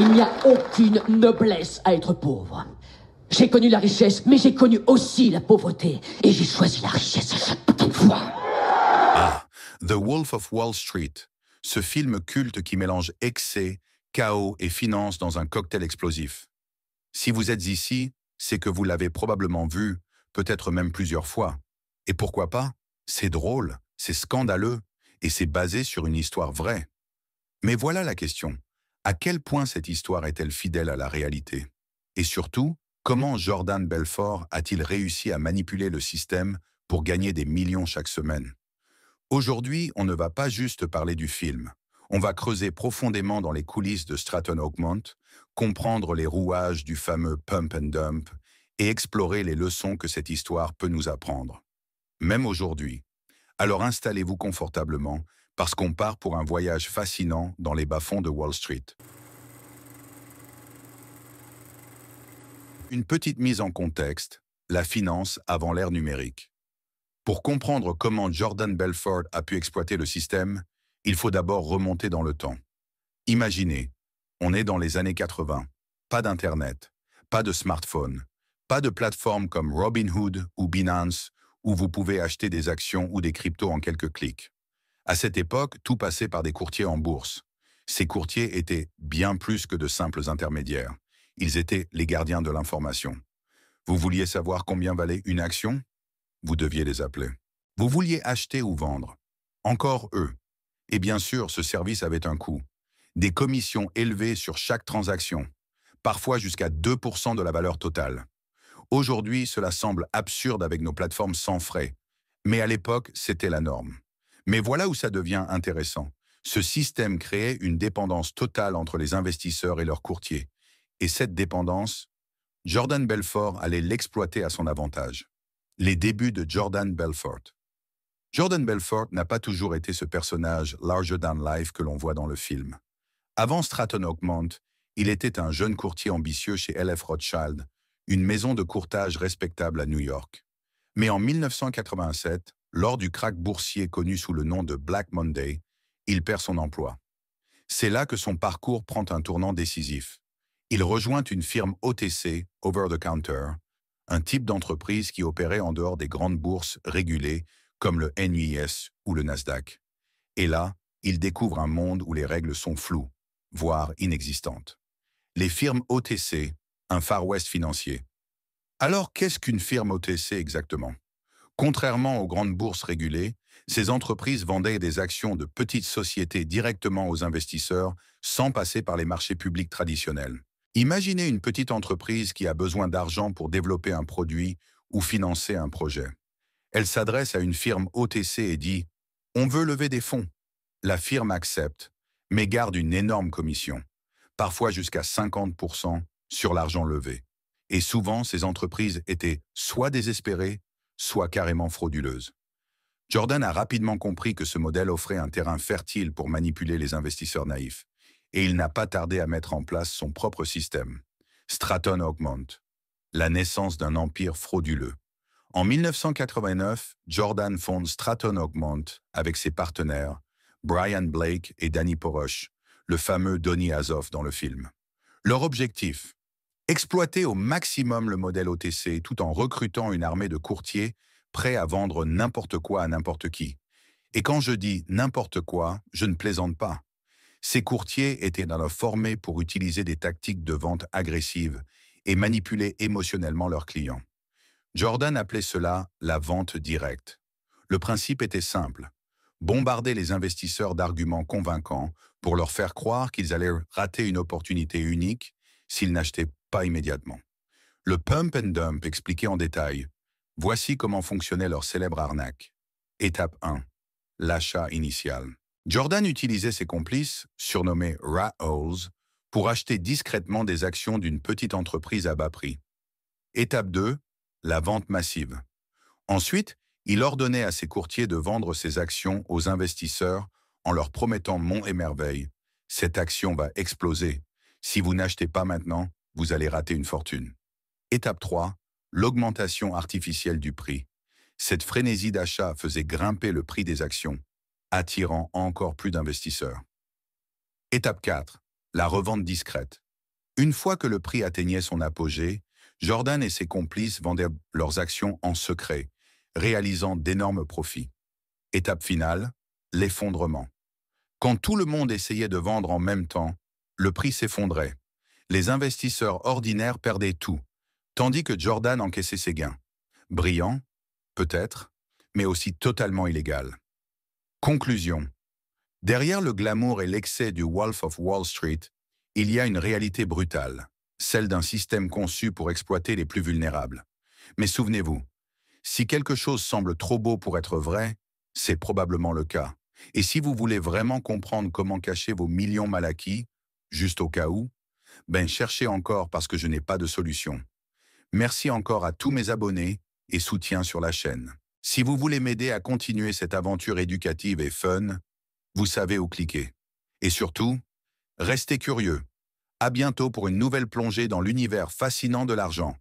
Il n'y a aucune noblesse à être pauvre. J'ai connu la richesse, mais j'ai connu aussi la pauvreté. Et j'ai choisi la richesse à chaque putain de fois. Ah, The Wolf of Wall Street, ce film culte qui mélange excès, chaos et finance dans un cocktail explosif. Si vous êtes ici, c'est que vous l'avez probablement vu, peut-être même plusieurs fois. Et pourquoi pas? C'est drôle, c'est scandaleux, et c'est basé sur une histoire vraie. Mais voilà la question. À quel point cette histoire est-elle fidèle à la réalité? Et surtout, comment Jordan Belfort a-t-il réussi à manipuler le système pour gagner des millions chaque semaine? Aujourd'hui, on ne va pas juste parler du film. On va creuser profondément dans les coulisses de Stratton Oakmont, comprendre les rouages du fameux pump and dump et explorer les leçons que cette histoire peut nous apprendre. Même aujourd'hui. Alors installez-vous confortablement, parce qu'on part pour un voyage fascinant dans les bas-fonds de Wall Street. Une petite mise en contexte, la finance avant l'ère numérique. Pour comprendre comment Jordan Belfort a pu exploiter le système, il faut d'abord remonter dans le temps. Imaginez, on est dans les années 80, pas d'Internet, pas de smartphone, pas de plateformes comme Robinhood ou Binance où vous pouvez acheter des actions ou des cryptos en quelques clics. À cette époque, tout passait par des courtiers en bourse. Ces courtiers étaient bien plus que de simples intermédiaires. Ils étaient les gardiens de l'information. Vous vouliez savoir combien valait une action? Vous deviez les appeler. Vous vouliez acheter ou vendre? Encore eux. Et bien sûr, ce service avait un coût. Des commissions élevées sur chaque transaction, parfois jusqu'à 2% de la valeur totale. Aujourd'hui, cela semble absurde avec nos plateformes sans frais, mais à l'époque, c'était la norme. Mais voilà où ça devient intéressant. Ce système créait une dépendance totale entre les investisseurs et leurs courtiers. Et cette dépendance, Jordan Belfort allait l'exploiter à son avantage. Les débuts de Jordan Belfort. Jordan Belfort n'a pas toujours été ce personnage larger than life que l'on voit dans le film. Avant Stratton Oakmont, il était un jeune courtier ambitieux chez LF Rothschild, une maison de courtage respectable à New York. Mais en 1987, lors du krach boursier connu sous le nom de Black Monday, il perd son emploi. C'est là que son parcours prend un tournant décisif. Il rejoint une firme OTC, Over the Counter, un type d'entreprise qui opérait en dehors des grandes bourses régulées comme le NYS ou le Nasdaq. Et là, il découvre un monde où les règles sont floues, voire inexistantes. Les firmes OTC, un Far West financier. Alors, qu'est-ce qu'une firme OTC exactement? Contrairement aux grandes bourses régulées, ces entreprises vendaient des actions de petites sociétés directement aux investisseurs sans passer par les marchés publics traditionnels. Imaginez une petite entreprise qui a besoin d'argent pour développer un produit ou financer un projet. Elle s'adresse à une firme OTC et dit « On veut lever des fonds ». La firme accepte, mais garde une énorme commission, parfois jusqu'à 50% sur l'argent levé. Et souvent, ces entreprises étaient soit désespérées, soit carrément frauduleuses. Jordan a rapidement compris que ce modèle offrait un terrain fertile pour manipuler les investisseurs naïfs, et il n'a pas tardé à mettre en place son propre système. Stratton Oakmont, la naissance d'un empire frauduleux. En 1989, Jordan fonde Stratton Oakmont avec ses partenaires, Brian Blake et Danny Poroch, le fameux Donny Azoff dans le film. Leur objectif? Exploiter au maximum le modèle OTC tout en recrutant une armée de courtiers prêts à vendre n'importe quoi à n'importe qui. Et quand je dis n'importe quoi, je ne plaisante pas. Ces courtiers étaient alors formés pour utiliser des tactiques de vente agressives et manipuler émotionnellement leurs clients. Jordan appelait cela la vente directe. Le principe était simple. Bombarder les investisseurs d'arguments convaincants pour leur faire croire qu'ils allaient rater une opportunité unique s'ils n'achetaient pas immédiatement. Le pump and dump expliqué en détail. Voici comment fonctionnait leur célèbre arnaque. Étape 1. L'achat initial. Jordan utilisait ses complices, surnommés rat holes, pour acheter discrètement des actions d'une petite entreprise à bas prix. Étape 2. La vente massive. Ensuite, il ordonnait à ses courtiers de vendre ses actions aux investisseurs en leur promettant monts et merveilles. Cette action va exploser. Si vous n'achetez pas maintenant, vous allez rater une fortune. Étape 3. L'augmentation artificielle du prix. Cette frénésie d'achat faisait grimper le prix des actions, attirant encore plus d'investisseurs. Étape 4. La revente discrète. Une fois que le prix atteignait son apogée, Jordan et ses complices vendaient leurs actions en secret, réalisant d'énormes profits. Étape finale, l'effondrement. Quand tout le monde essayait de vendre en même temps, le prix s'effondrait. Les investisseurs ordinaires perdaient tout, tandis que Jordan encaissait ses gains. Brillant, peut-être, mais aussi totalement illégal. Conclusion. Derrière le glamour et l'excès du Wolf of Wall Street, il y a une réalité brutale, celle d'un système conçu pour exploiter les plus vulnérables. Mais souvenez-vous, si quelque chose semble trop beau pour être vrai, c'est probablement le cas. Et si vous voulez vraiment comprendre comment cacher vos millions mal acquis, juste au cas où, ben cherchez encore parce que je n'ai pas de solution. Merci encore à tous mes abonnés et soutiens sur la chaîne. Si vous voulez m'aider à continuer cette aventure éducative et fun, vous savez où cliquer. Et surtout, restez curieux. À bientôt pour une nouvelle plongée dans l'univers fascinant de l'argent.